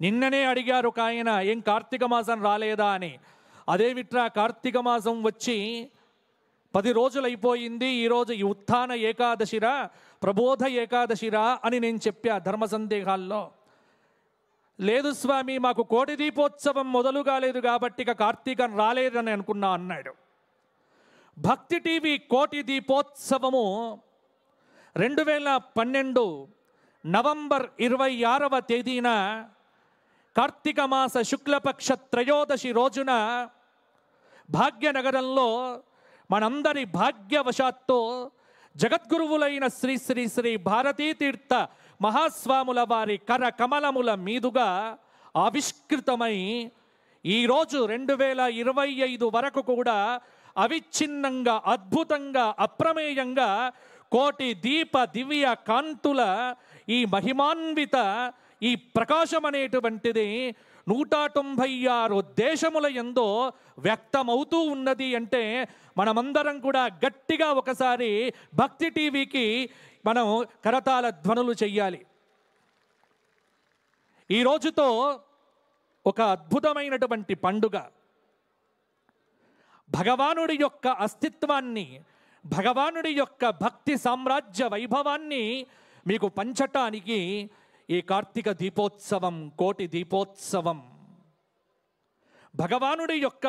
నిన్ననే అడిగారు ఒక ఆయన, ఏం కార్తీక మాసం రాలేదా అని. అదేమిట్రా కార్తీక మాసం వచ్చి 10 రోజులు అయిపోయింది, ఈరోజు ఈ ఉత్థాన ఏకాదశిరా, ప్రబోధ ఏకాదశిరా అని నేను చెప్పా ధర్మ సందేహాల్లో. లేదు స్వామి, మాకు కోటి దీపోత్సవం మొదలు కాలేదు కాబట్టి ఇక కార్తీకం రాలేదని అనుకున్నా అన్నాడు. భక్తి టీవీ కోటి దీపోత్సవము 2012 నవంబర్ 26వ తేదీన కార్తీక మాస శుక్లపక్ష త్రయోదశి రోజున భాగ్యనగరంలో మనందరి భాగ్యవశాత్తు జగద్గురువులైన శ్రీ శ్రీ శ్రీ భారతీ తీర్థ మహాస్వాముల వారి కర కమలముల మీదుగా ఆవిష్కృతమై ఈరోజు 2025 వరకు కూడా అవిచ్ఛిన్నంగా, అద్భుతంగా, అప్రమేయంగా కోటి దీప దివ్య కాంతుల ఈ మహిమాన్విత ఈ ప్రకాశం అనేటువంటిది 196 దేశముల యందు వ్యక్తమవుతూ ఉన్నది అంటే మనమందరం కూడా గట్టిగా ఒకసారి భక్తి టీవీకి మనం కరతాళ ధ్వనులు చెయ్యాలి. ఈ రోజుతో ఒక అద్భుతమైనటువంటి పండుగ, భగవానుడి యొక్క అస్తిత్వాన్ని, భగవానుడి యొక్క భక్తి సామ్రాజ్య వైభవాన్ని మీకు పంచటానికి ఈ కార్తీక దీపోత్సవం, కోటి దీపోత్సవం. భగవానుడి యొక్క